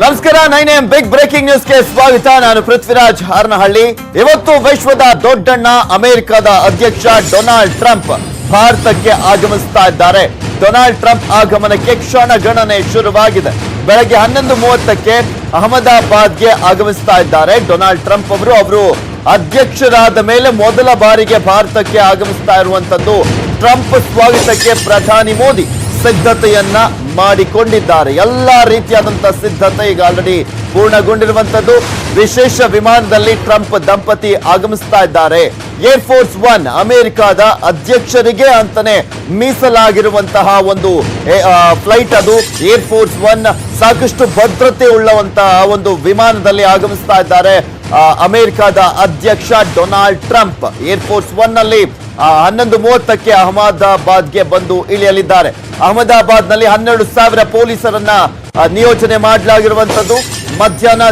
ನಮಸ್ಕಾರ 9am big breaking ನ್ಯೂಸ್ಗೆ ಸ್ವಾಗತ. ನಾನು ಪೃಥ್ವಿರಾಜ್ ಹಾರನಹಳ್ಳಿ. ಇವತ್ತು ವಿಶ್ವದ ದೊಡ್ಡಣ್ಣ ಅಮೆರಿಕದ ಅಧ್ಯಕ್ಷ ಡೊನಾಲ್ಡ್ ಟ್ರಂಪ್ ಭಾರತಕ್ಕೆ ಆಗಮಿಸ್ತಾ ಇದ್ದಾರೆ. ಡೊನಾಲ್ಡ್ ಟ್ರಂಪ್ ಆಗಮನಕ್ಕೆ ಕ್ಷಣಗಣನೆ ಶುರುವಾಗಿದೆ. ಬೆಳಗ್ಗೆ 11:30ಕ್ಕೆ ಅಹಮದಾಬಾದ್ಗೆ ಆಗಮಿಸ್ತಾ ಇದ್ದಾರೆ ಡೊನಾಲ್ಡ್ ಟ್ರಂಪ್ ಅವರು ಅಧ್ಯಕ್ಷರಾದ ಮೇಲೆ ಮೊದಲ ಬಾರಿಗೆ ಭಾರತಕ್ಕೆ ಆಗಮಿಸ್ತಾ ಇರುವಂತದ್ದು. ಟ್ರಂಪ್ ಸ್ವಾಗತಕ್ಕೆ ಪ್ರಧಾನಿ ಮೋದಿ ಸಿದ್ಧತೆಯನ್ನ ಮಾಡಿಕೊಂಡಿದ್ದಾರೆ. ಎಲ್ಲಾ ರೀತಿಯಾದಂತಹ ಸಿದ್ಧತೆ ಈಗ ಆಲ್ರೆಡಿ ಪೂರ್ಣಗೊಂಡಿರುವಂತದ್ದು. ವಿಶೇಷ ವಿಮಾನದಲ್ಲಿ ಟ್ರಂಪ್ ದಂಪತಿ ಆಗಮಿಸ್ತಾ ಇದ್ದಾರೆ. ಏರ್ ಫೋರ್ಸ್ ಒನ್ ಅಮೆರಿಕದ ಅಧ್ಯಕ್ಷರಿಗೆ ಅಂತಾನೆ ಮೀಸಲಾಗಿರುವಂತಹ ಒಂದು ಫ್ಲೈಟ್ ಅದು. ಏರ್ ಫೋರ್ಸ್ ಒನ್ ಸಾಕಷ್ಟು ಭದ್ರತೆ ಉಳ್ಳವಂತಹ ಒಂದು ವಿಮಾನದಲ್ಲಿ ಆಗಮಿಸ್ತಾ ಇದ್ದಾರೆ ಅಮೆರಿಕದ ಅಧ್ಯಕ್ಷ Donald Trump. Air force one ನಲ್ಲಿ 11:30ಕ್ಕೆ ಅಹಮದಾಬಾದ್ಗೆ ಬಂದು ಇಳಿಯಲಿದ್ದಾರೆ. ಅಹಮದಾಬಾದ್ ನಲ್ಲಿ 12,000 ಪೊಲೀಸರನ್ನ ನಿಯೋಜನೆ ಮಾಡಲಾಗಿರುವಂತದ್ದು. ಮಧ್ಯಾಹ್ನ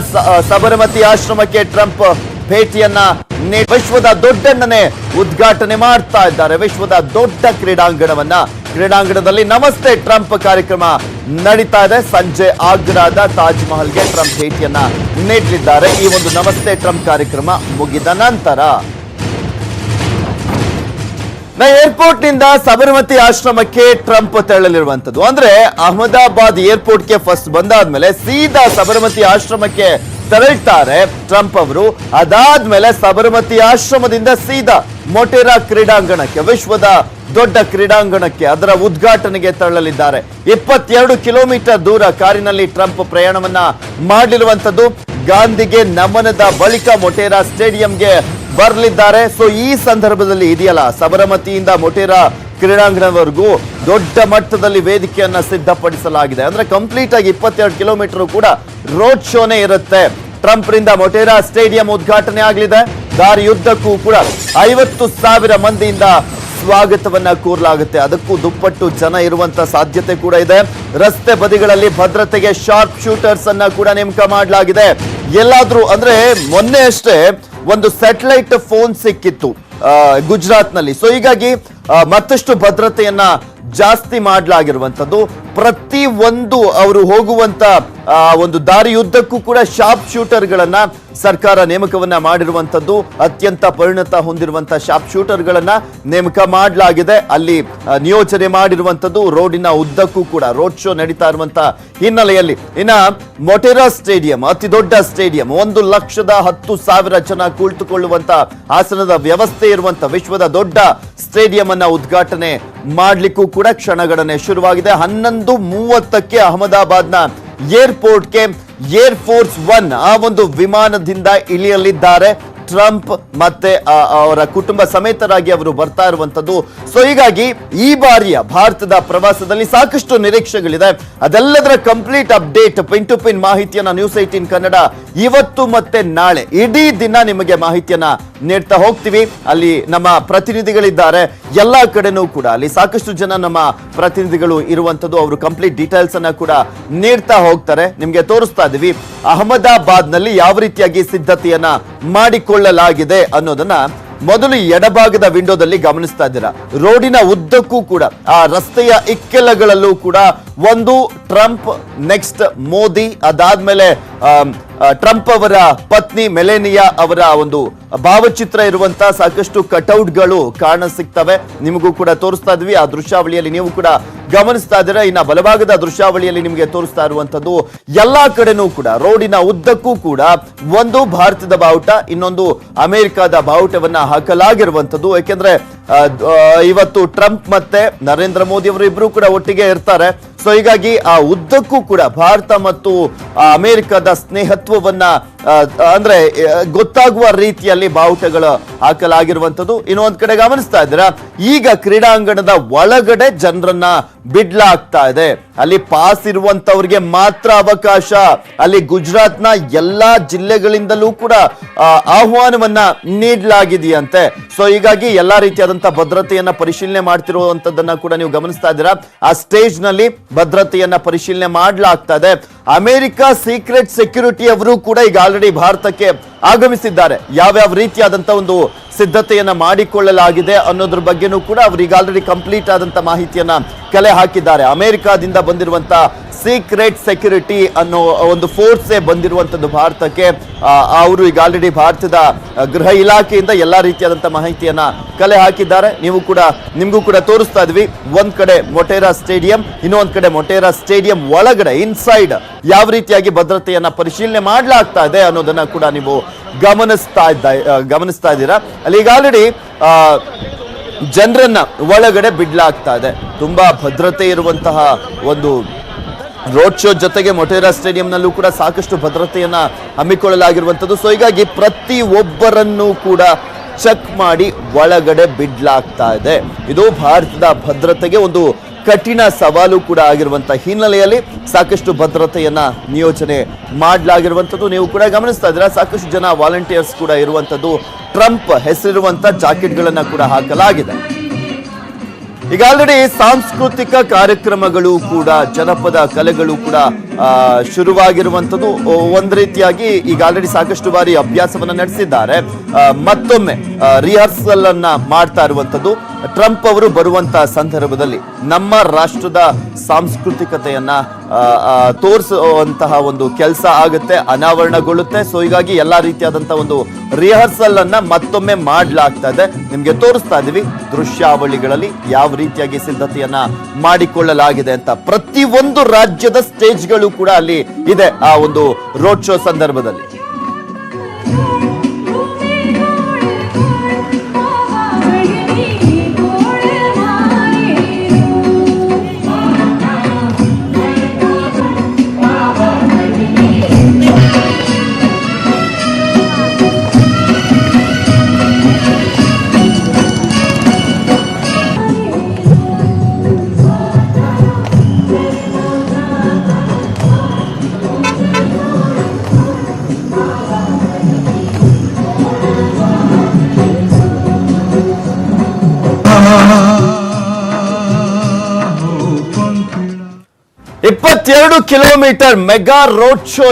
ಸಬರಮತಿ ಆಶ್ರಮಕ್ಕೆ ಟ್ರಂಪ್ ಭೇಟಿಯನ್ನ ವಿಶ್ವದ ದೊಡ್ಡಣ್ಣನೆ ಉದ್ಘಾಟನೆ ಮಾಡ್ತಾ ಇದ್ದಾರೆ. ವಿಶ್ವದ ದೊಡ್ಡ ಕ್ರೀಡಾಂಗಣದಲ್ಲಿ ನಮಸ್ತೆ ಟ್ರಂಪ್ ಕಾರ್ಯಕ್ರಮ ನಡೀತಾ ಇದೆ. ಸಂಜೆ ಆಗ್ರಾದ ತಾಜ್ ಮಹಲ್ಗೆ ಟ್ರಂಪ್ ಭೇಟಿಯನ್ನ ನೀಡಲಿದ್ದಾರೆ. ಈ ಒಂದು ನಮಸ್ತೆ ಟ್ರಂಪ್ ಕಾರ್ಯಕ್ರಮ ಮುಗಿದ ನಂತರ ಏರ್ಪೋರ್ಟ್ ನಿಂದ ಸಬರಮತಿ ಆಶ್ರಮಕ್ಕೆ ಟ್ರಂಪ್ ತೆರಳಲಿರುವಂತದ್ದು. ಅಂದ್ರೆ ಅಹಮದಾಬಾದ್ ಏರ್ಪೋರ್ಟ್ಗೆ ಫಸ್ಟ್ ಬಂದಾದ್ಮೇಲೆ ಸೀದಾ ಸಬರಮತಿ ಆಶ್ರಮಕ್ಕೆ ತೆರಳ್ತಾರೆ ಟ್ರಂಪ್ ಅವರು. ಅದಾದ್ಮೇಲೆ ಸಬರಮತಿ ಆಶ್ರಮದಿಂದ ಸೀದಾ ಮೊಟೆರಾ ಕ್ರೀಡಾಂಗಣಕ್ಕೆ, ವಿಶ್ವದ ದೊಡ್ಡ ಕ್ರೀಡಾಂಗಣಕ್ಕೆ, ಅದರ ಉದ್ಘಾಟನೆಗೆ ತೆರಳಲಿದ್ದಾರೆ. 22 ಕಿಲೋಮೀಟರ್ ದೂರ ಕಾರಿನಲ್ಲಿ ಟ್ರಂಪ್ ಪ್ರಯಾಣವನ್ನ ಮಾಡಲಿರುವಂತದ್ದು. ಗಾಂಧಿಗೆ ನಮನದ ಬಳಿಕ ಮೊಟೆರಾ ಸ್ಟೇಡಿಯಂಗೆ ಬರಲಿದ್ದಾರೆ. ಸೊ ಈ ಸಂದರ್ಭದಲ್ಲಿ ಇದೆಯಲ್ಲ, ಸಬರಮತಿಯಿಂದ ಮೊಟೆರಾ ಕ್ರೀಡಾಂಗಣವರೆಗೂ ದೊಡ್ಡ ಮಟ್ಟದಲ್ಲಿ ವೇದಿಕೆಯನ್ನ ಸಿದ್ಧಪಡಿಸಲಾಗಿದೆ. ಅಂದ್ರೆ ಕಂಪ್ಲೀಟ್ ಆಗಿ 22 ಕಿಲೋಮೀಟರ್ ಕೂಡ ರೋಡ್ ಶೋನೇ ಇರುತ್ತೆ. ಟ್ರಂಪ್ ರಿಂದ ಮೊಟೆರಾ ಸ್ಟೇಡಿಯಂ ಉದ್ಘಾಟನೆ ಆಗಲಿದೆ. ದಾರಿಯುದ್ದಕ್ಕೂ ಕೂಡ 50,000 ಮಂದಿಯಿಂದ ಸ್ವಾಗತವನ್ನ ಕೋರಲಾಗುತ್ತೆ. ಅದಕ್ಕೂ ದುಪ್ಪಟ್ಟು ಜನ ಇರುವಂತ ಸಾಧ್ಯತೆ ಕೂಡ ಇದೆ. ರಸ್ತೆ ಬದಿಗಳಲ್ಲಿ ಭದ್ರತೆಗೆ ಶಾರ್ಪ್ ಶೂಟರ್ಸ್ ಅನ್ನ ಕೂಡ ನೇಮಕ ಮಾಡಲಾಗಿದೆ. ಎಲ್ಲಾದ್ರೂ ಅಂದ್ರೆ ಮೊನ್ನೆ ಅಷ್ಟೇ ಒಂದು ಸ್ಯಾಟಲೈಟ್ ಫೋನ್ ಸಿಕ್ಕಿತ್ತು ಗುಜರಾತ್ ನಲ್ಲಿ. ಸೊ ಹೀಗಾಗಿ ಮತ್ತಷ್ಟು ಭದ್ರತೆಯನ್ನ ಜಾಸ್ತಿ ಮಾಡಲಾಗಿರುವಂತದ್ದು. ಪ್ರತಿ ಒಂದು ಅವರು ಹೋಗುವಂತ ಒಂದು ದಾರಿಯುದ್ದಕ್ಕೂ ಕೂಡ ಶಾರ್ಪ್ ಶೂಟರ್ ಗಳನ್ನ ಸರ್ಕಾರ ನೇಮಕವನ್ನ ಮಾಡಿರುವಂತದ್ದು. ಅತ್ಯಂತ ಪರಿಣತ ಹೊಂದಿರುವಂತಹ ಶಾರ್ಪ್ ಶೂಟರ್ ಗಳನ್ನ ನೇಮಕ ಮಾಡಲಾಗಿದೆ. ಅಲ್ಲಿ ನಿಯೋಜನೆ ಮಾಡಿರುವಂತದ್ದು. ರೋಡಿನ ಉದ್ದಕ್ಕೂ ಕೂಡ ರೋಡ್ ಶೋ ನಡೀತಾ ಇರುವಂತಹ ಹಿನ್ನೆಲೆಯಲ್ಲಿ ಇನ್ನ ಮೊಟೆರಾ ಸ್ಟೇಡಿಯಂ ಅತಿ ದೊಡ್ಡ ಸ್ಟೇಡಿಯಂ, 1,10,000 ಜನ ಕುಳಿತುಕೊಳ್ಳುವಂತ ಆಸನದ ವ್ಯವಸ್ಥೆ ಇರುವಂತ ವಿಶ್ವದ ದೊಡ್ಡ ಸ್ಟೇಡಿಯಂ ಅನ್ನ ಉದ್ಘಾಟನೆ ಮಾಡ್ಲಿಕ್ಕೂ ಕೂಡ ಕ್ಷಣಗಣನೆ ಶುರುವಾಗಿದೆ. 11:30ಕ್ಕೆ ಅಹಮದಾಬಾದ್ನ ಏರ್ಪೋರ್ಟ್ಗೆ ಏರ್ ಫೋರ್ಸ್ ಒನ್ ಆ ಒಂದು ವಿಮಾನದಿಂದ ಇಳಿಯಲಿದ್ದಾರೆ ಟ್ರಂಪ್. ಮತ್ತೆ ಅವರ ಕುಟುಂಬ ಸಮೇತರಾಗಿ ಅವರು ಬರ್ತಾ ಇರುವಂತದ್ದು. ಸೊ ಹೀಗಾಗಿ ಈ ಬಾರಿಯ ಭಾರತದ ಪ್ರವಾಸದಲ್ಲಿ ಸಾಕಷ್ಟು ನಿರೀಕ್ಷೆಗಳಿದೆ. ಅದೆಲ್ಲದರ complete update, pin to pin ಮಾಹಿತಿಯನ್ನ ನ್ಯೂಸ್ 18 ಕನ್ನಡ ಇವತ್ತು ಮತ್ತೆ ನಾಳೆ ಇಡೀ ದಿನ ನಿಮಗೆ ಮಾಹಿತಿಯನ್ನ ನೀಡ್ತಾ ಹೋಗ್ತೀವಿ. ಅಲ್ಲಿ ನಮ್ಮ ಪ್ರತಿನಿಧಿಗಳಿದ್ದಾರೆ ಎಲ್ಲಾ ಕಡೆನೂ ಕೂಡ. ಅಲ್ಲಿ ಸಾಕಷ್ಟು ಜನ ನಮ್ಮ ಪ್ರತಿನಿಧಿಗಳು ಇರುವಂತದ್ದು. ಅವರು ಕಂಪ್ಲೀಟ್ ಡೀಟೇಲ್ಸ್ ಅನ್ನ ಕೂಡ ನೀಡ್ತಾ ಹೋಗ್ತಾರೆ. ನಿಮ್ಗೆ ತೋರಿಸ್ತಾ ಇದೀವಿ ಅಹಮದಾಬಾದ್ ನಲ್ಲಿ ಯಾವ ರೀತಿಯಾಗಿ ಸಿದ್ಧತೆಯನ್ನ ಮಾಡಿಕೊಳ್ಳಲಾಗಿದೆ ಅನ್ನೋದನ್ನ ಮೊದಲು ಎಡಭಾಗದ ವಿಂಡೋದಲ್ಲಿ ಗಮನಿಸ್ತಾ ಇದ್ದೀರಾ. ರೋಡಿನ ಉದ್ದಕ್ಕೂ ಕೂಡ ಆ ರಸ್ತೆಯ ಇಕ್ಕೆಲಗಳಲ್ಲೂ ಕೂಡ ಒಂದು ಟ್ರಂಪ್, ನೆಕ್ಸ್ಟ್ ಮೋದಿ, ಅದಾದ್ಮೇಲೆ ಟ್ರಂಪ್ ಅವರ ಪತ್ನಿ ಮೆಲೇನಿಯಾ ಅವರ ಒಂದು ಭಾವಚಿತ್ರ ಇರುವಂತಹ ಸಾಕಷ್ಟು ಕಟೌಟ್ಗಳು ಕಾಣ ಸಿಗ್ತವೆ. ನಿಮಗೂ ಕೂಡ ತೋರಿಸ್ತಾ ಇದ್ವಿ. ಆ ದೃಶ್ಯಾವಳಿಯಲ್ಲಿ ನೀವು ಕೂಡ ಗಮನಿಸ್ತಾ ಇದ್ದೀರಾ. ಇನ್ನ ಬಲಭಾಗದ ದೃಶ್ಯಾವಳಿಯಲ್ಲಿ ನಿಮಗೆ ತೋರಿಸ್ತಾ ಇರುವಂತದ್ದು ಎಲ್ಲಾ ಕಡೆನೂ ಕೂಡ ರೋಡಿನ ಉದ್ದಕ್ಕೂ ಕೂಡ ಒಂದು ಭಾರತದ ಬಾವುಟ, ಇನ್ನೊಂದು ಅಮೆರಿಕದ ಬಾವುಟವನ್ನ ಹಾಕಲಾಗಿರುವಂತದ್ದು. ಯಾಕೆಂದ್ರೆ ಇವತ್ತು ಟ್ರಂಪ್ ಮತ್ತೆ ನರೇಂದ್ರ ಮೋದಿ ಅವರು ಇಬ್ರು ಕೂಡ ಒಟ್ಟಿಗೆ ಇರ್ತಾರೆ. ಸೊ ಹೀಗಾಗಿ ಆ ಉದ್ದಕ್ಕೂ ಕೂಡ ಭಾರತ ಮತ್ತು ಅಮೆರಿಕದ ಸ್ನೇಹತ್ವವನ್ನ ಅಂದ್ರೆ ಗೊತ್ತಾಗುವ ರೀತಿಯಲ್ಲಿ ಬಾವುಟಗಳು ಹಾಕಲಾಗಿರುವಂತದ್ದು. ಇನ್ನೊಂದ್ ಕಡೆ ಗಮನಿಸ್ತಾ ಇದ್ದೀರಾ, ಈಗ ಕ್ರೀಡಾಂಗಣದ ಒಳಗಡೆ ಜನರನ್ನ ಬಿಡ್ಲಾಗ್ತಾ ಇದೆ. ಅಲ್ಲಿ ಪಾಸ್ ಇರುವಂತವ್ರಿಗೆ ಮಾತ್ರ ಅವಕಾಶ. ಅಲ್ಲಿ ಗುಜರಾತ್ನ ಎಲ್ಲಾ ಜಿಲ್ಲೆಗಳಿಂದಲೂ ಕೂಡ ಆಹ್ವಾನವನ್ನ ನೀಡಲಾಗಿದೆಯಂತೆ. ಸೊ ಹೀಗಾಗಿ ಎಲ್ಲಾ ರೀತಿಯಾದಂತಹ ಭದ್ರತೆಯನ್ನ ಪರಿಶೀಲನೆ ಮಾಡ್ತಿರುವಂತದ್ದನ್ನ ಕೂಡ ನೀವು ಗಮನಿಸ್ತಾ ಇದ್ದೀರಾ. ಆ ಸ್ಟೇಜ್ ನಲ್ಲಿ ಭದ್ರತೆಯನ್ನ ಪರಿಶೀಲನೆ ಮಾಡಲಾಗ್ತಾ ಇದೆ. ಅಮೆರಿಕ ಸೀಕ್ರೆಟ್ ಸೆಕ್ಯೂರಿಟಿ ಅವರು ಕೂಡ ಈಗ ಆಲ್ರೆಡಿ ಭಾರತಕ್ಕೆ ಆಗಮಿಸಿದ್ದಾರೆ. ಯಾವ್ಯಾವ ರೀತಿಯಾದಂತ ಒಂದು ಸಿದ್ಧತೆಯನ್ನ ಮಾಡಿಕೊಳ್ಳಲಾಗಿದೆ ಅನ್ನೋದ್ರ ಬಗ್ಗೆನೂ ಕೂಡ ಅವರು ಈಗ ಆಲ್ರೆಡಿ ಕಂಪ್ಲೀಟ್ ಆದಂತ ಮಾಹಿತಿಯನ್ನ ಕಲೆ ಹಾಕಿದ್ದಾರೆ. ಅಮೆರಿಕಾದಿಂದ ಬಂದಿರುವಂತ ಸೀಕ್ರೆಟ್ ಸೆಕ್ಯೂರಿಟಿ ಅನ್ನೋ ಒಂದು ಫೋರ್ಸೇ ಬಂದಿರುವಂತದ್ದು ಭಾರತಕ್ಕೆ. ಅವರು ಈಗ ಆಲ್ರೆಡಿ ಭಾರತದ ಗೃಹ ಇಲಾಖೆಯಿಂದ ಎಲ್ಲಾ ರೀತಿಯಾದಂತಹ ಮಾಹಿತಿಯನ್ನ ಕಲೆ ಹಾಕಿದ್ದಾರೆ. ನಿಮಗೂ ಕೂಡ ತೋರಿಸ್ತಾ ಇದ್ವಿ. ಒಂದ್ ಕಡೆ ಮೊಟೇರಾ ಸ್ಟೇಡಿಯಂ, ಇನ್ನೊಂದ್ ಕಡೆ ಮೊಟೇರಾ ಸ್ಟೇಡಿಯಂ ಒಳಗಡೆ ಇನ್ಸೈಡ್ ಯಾವ ರೀತಿಯಾಗಿ ಭದ್ರತೆಯನ್ನ ಪರಿಶೀಲನೆ ಮಾಡಲಾಗ್ತಾ ಇದೆ ಅನ್ನೋದನ್ನ ಕೂಡ ನೀವು ಗಮನಿಸ್ತಾ ಇದ್ದೀರಾ. ಅಲ್ಲಿ ಈಗ ಆಲ್ರೆಡಿ ಜನರನ್ನ ಒಳಗಡೆ ಬಿಡ್ಲಾಗ್ತಾ ಇದೆ. ತುಂಬಾ ಭದ್ರತೆ ಇರುವಂತಹ ಒಂದು ರೋಡ್ ಶೋ ಜೊತೆಗೆ ಮೊಟೇರಾ ಸ್ಟೇಡಿಯಂನಲ್ಲೂ ಕೂಡ ಸಾಕಷ್ಟು ಭದ್ರತೆಯನ್ನ ಹಮ್ಮಿಕೊಳ್ಳಲಾಗಿರುವಂಥದ್ದು. ಸೊ ಹೀಗಾಗಿ ಪ್ರತಿ ಒಬ್ಬರನ್ನೂ ಕೂಡ ಚೆಕ್ ಮಾಡಿ ಒಳಗಡೆ ಬಿಡ್ಲಾಗ್ತಾ ಇದೆ. ಇದು ಭಾರತದ ಭದ್ರತೆಗೆ ಒಂದು ಕಠಿಣ ಸವಾಲು ಕೂಡ ಆಗಿರುವಂತಹ ಹಿನ್ನೆಲೆಯಲ್ಲಿ ಸಾಕಷ್ಟು ಭದ್ರತೆಯನ್ನ ನಿಯೋಜನೆ ಮಾಡಲಾಗಿರುವಂಥದ್ದು. ನೀವು ಕೂಡ ಗಮನಿಸ್ತಾ ಇದ್ದೀರಾ, ಸಾಕಷ್ಟು ಜನ ವಾಲಂಟಿಯರ್ಸ್ ಕೂಡ ಇರುವಂಥದ್ದು. ಟ್ರಂಪ್ ಹೆಸರಿರುವಂತ ಜಾಕೆಟ್ಗಳನ್ನ ಕೂಡ ಹಾಕಲಾಗಿದೆ. ಈಗ ಆಲ್ರೆಡಿ ಸಾಂಸ್ಕೃತಿಕ ಕಾರ್ಯಕ್ರಮಗಳು ಕೂಡ, ಜನಪದ ಕಲೆಗಳು ಕೂಡ ಶುರುವಾಗಿರುವಂಥದ್ದು. ಒಂದು ರೀತಿಯಾಗಿ ಈಗ ಆಲ್ರೆಡಿ ಸಾಕಷ್ಟು ಬಾರಿ ಅಭ್ಯಾಸವನ್ನ ನಡೆಸಿದ್ದಾರೆ. ಮತ್ತೊಮ್ಮೆ ರಿಹರ್ಸಲ್ ಅನ್ನ ಮಾಡ್ತಾ ಇರುವಂಥದ್ದು. ಟ್ರಂಪ್ ಅವರು ಬರುವಂತಹ ಸಂದರ್ಭದಲ್ಲಿ ನಮ್ಮ ರಾಷ್ಟ್ರದ ಸಾಂಸ್ಕೃತಿಕತೆಯನ್ನ ತೋರಿಸುವಂತಹ ಒಂದು ಕೆಲಸ ಆಗುತ್ತೆ, ಅನಾವರಣಗೊಳ್ಳುತ್ತೆ. ಸೊ ಹೀಗಾಗಿ ಎಲ್ಲಾ ರೀತಿಯಾದಂತಹ ಒಂದು ರಿಹರ್ಸಲ್ ಅನ್ನ ಮತ್ತೊಮ್ಮೆ ಮಾಡಲಾಗ್ತಾ ಇದೆ. ನಿಮ್ಗೆ ತೋರಿಸ್ತಾ ಇದೀವಿ ದೃಶ್ಯಾವಳಿಗಳಲ್ಲಿ ಯಾವ ರೀತಿಯಾಗಿ ಸಿದ್ಧತೆಯನ್ನ ಮಾಡಿಕೊಳ್ಳಲಾಗಿದೆ ಅಂತ. ಪ್ರತಿ ಒಂದು ರಾಜ್ಯದ ಸ್ಟೇಜ್ಗಳು ಕೂಡ ಅಲ್ಲಿ ಇದೆ ಆ ಒಂದು ರೋಡ್ ಶೋ ಸಂದರ್ಭದಲ್ಲಿ. Kilometre mega road show